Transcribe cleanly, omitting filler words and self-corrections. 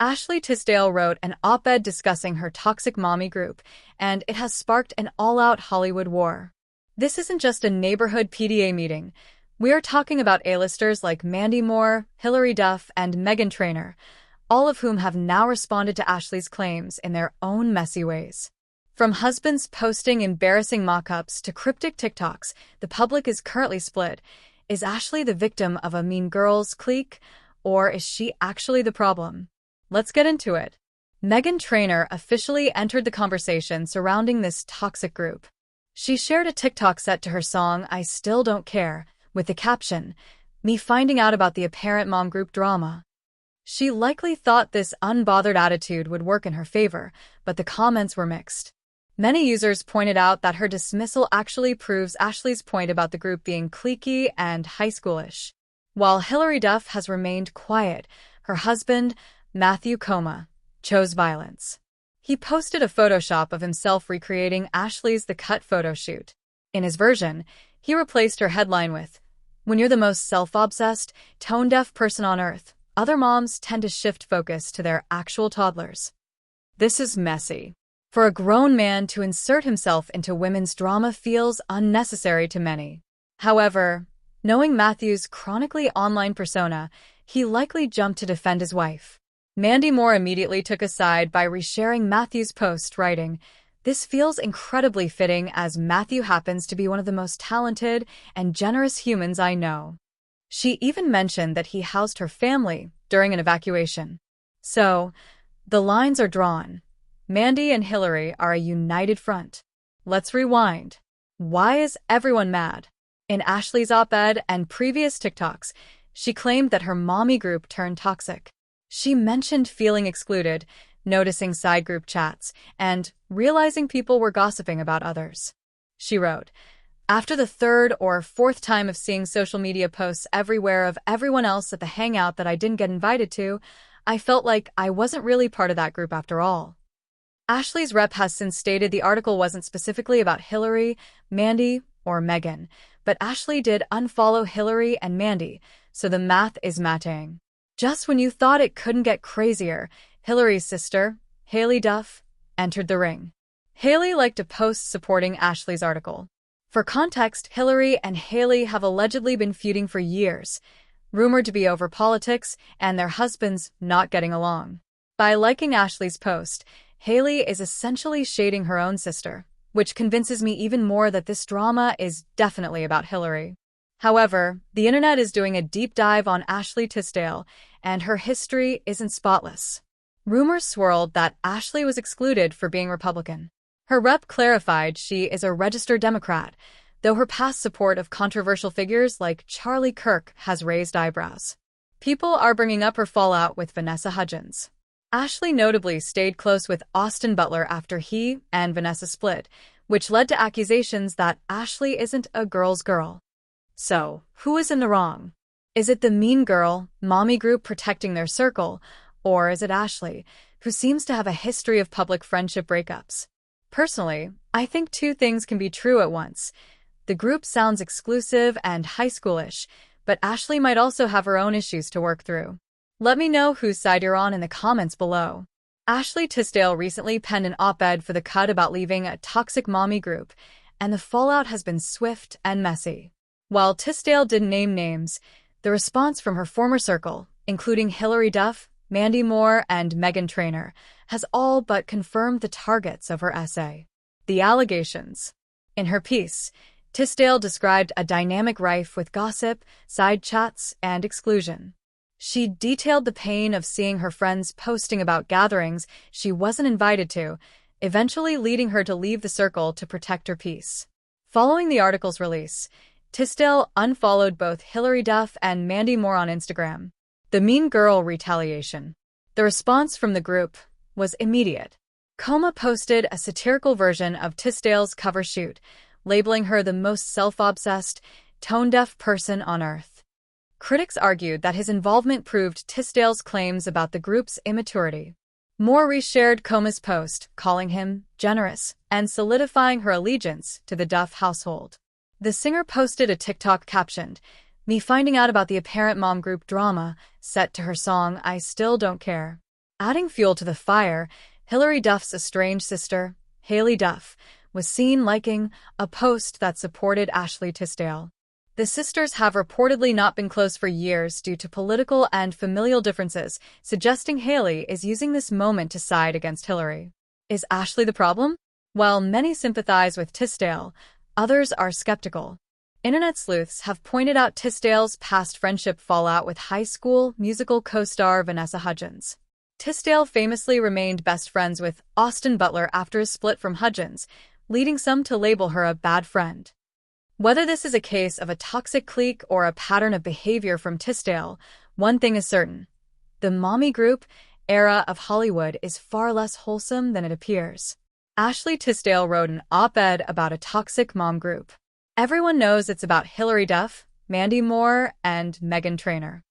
Ashley Tisdale wrote an op-ed discussing her toxic mommy group, and it has sparked an all-out Hollywood war. This isn't just a neighborhood PTA meeting. We are talking about A-listers like Mandy, Hilary Duff, and MEGHAN TRAINOR, all of whom have now responded to Ashley's claims in their own messy ways. From husbands posting embarrassing mock-ups to cryptic TikToks, the public is currently split. Is Ashley the victim of a mean girls clique, or is she actually the problem? Let's get into it. MEGHAN TRAINOR officially entered the conversation surrounding this toxic group. She shared a TikTok set to her song I Still Don't Care, with the caption, "Me finding out about the apparent mom group drama." She likely thought this unbothered attitude would work in her favor, but the comments were mixed. Many users pointed out that her dismissal actually proves Ashley's point about the group being cliquey and high schoolish. While Hilary Duff has remained quiet, her husband, Matthew chose violence. He posted a Photoshop of himself recreating Ashley's The Cut photo shoot. In his version, he replaced her headline with, "When you're the most self-obsessed, tone-deaf person on earth, other moms tend to shift focus to their actual toddlers." This is messy. For a grown man to insert himself into women's drama feels unnecessary to many. However, knowing Matthew's chronically online persona, he likely jumped to defend his wife. Mandy immediately took a side by resharing Matthew's post, writing, "This feels incredibly fitting as Matthew happens to be one of the most talented and generous humans I know." She even mentioned that he housed her family during an evacuation. So, the lines are drawn. Mandy and Hilary are a united front. Let's rewind. Why is everyone mad? In Ashley's op-ed and previous TikToks, she claimed that her mommy group turned toxic. She mentioned feeling excluded, noticing side group chats, and realizing people were gossiping about others. She wrote, "After the third or fourth time of seeing social media posts everywhere of everyone else at the hangout that I didn't get invited to, I felt like I wasn't really part of that group after all." Ashley's rep has since stated the article wasn't specifically about Hilary, Mandy, or MEGHAN, but Ashley did unfollow Hilary and Mandy, so the math is matching. Just when you thought it couldn't get crazier, Hilary's sister, Haley Duff, entered the ring. Haley liked a post supporting Ashley's article. For context, Hilary and Haley have allegedly been feuding for years, rumored to be over politics and their husbands not getting along. By liking Ashley's post, Haley is essentially shading her own sister, which convinces me even more that this drama is definitely about Hilary. However, the internet is doing a deep dive on Ashley Tisdale, and her history isn't spotless. Rumors swirled that Ashley was excluded for being Republican. Her rep clarified she is a registered Democrat, though her past support of controversial figures like Charlie Kirk has raised eyebrows. People are bringing up her fallout with Vanessa Hudgens. Ashley notably stayed close with Austin Butler after he and Vanessa split, which led to accusations that Ashley isn't a girl's girl. So, who is in the wrong? Is it the mean girl, mommy group protecting their circle, or is it Ashley, who seems to have a history of public friendship breakups? Personally, I think two things can be true at once. The group sounds exclusive and high schoolish, but Ashley might also have her own issues to work through. Let me know whose side you're on in the comments below. Ashley Tisdale recently penned an op-ed for The Cut about leaving a toxic mommy group, and the fallout has been swift and messy. While Tisdale didn't name names, the response from her former circle, including Hilary Duff, Mandy and MEGHAN TRAINOR, has all but confirmed the targets of her essay. The allegations. In her piece, Tisdale described a dynamic rife with gossip, side chats, and exclusion. She detailed the pain of seeing her friends posting about gatherings she wasn't invited to, eventually leading her to leave the circle to protect her peace. Following the article's release, Tisdale unfollowed both Hilary Duff and Mandy on Instagram. The mean girl retaliation. The response from the group was immediate. Posted a satirical version of Tisdale's cover shoot, labeling her the most self-obsessed, tone-deaf person on earth. Critics argued that his involvement proved Tisdale's claims about the group's immaturity. Reshared Coma's post, calling him generous and solidifying her allegiance to the Duff household. The singer posted a TikTok captioned, "Me finding out about the apparent mom group drama," set to her song I Still Don't Care. Adding fuel to the fire, Hilary Duff's estranged sister, Hailey Duff, was seen liking a post that supported Ashley Tisdale. The sisters have reportedly not been close for years due to political and familial differences, suggesting Hailey is using this moment to side against Hilary. Is Ashley the problem? While many sympathize with Tisdale, others are skeptical. Internet sleuths have pointed out Tisdale's past friendship fallout with high school musical co-star Vanessa Hudgens. Tisdale famously remained best friends with Austin Butler after his split from Hudgens, leading some to label her a bad friend. Whether this is a case of a toxic clique or a pattern of behavior from Tisdale, one thing is certain. The mommy group era of Hollywood is far less wholesome than it appears. Ashley Tisdale wrote an op-ed about a toxic mom group. Everyone knows it's about Hilary Duff, Mandy Moore, and MEGHAN Trainor.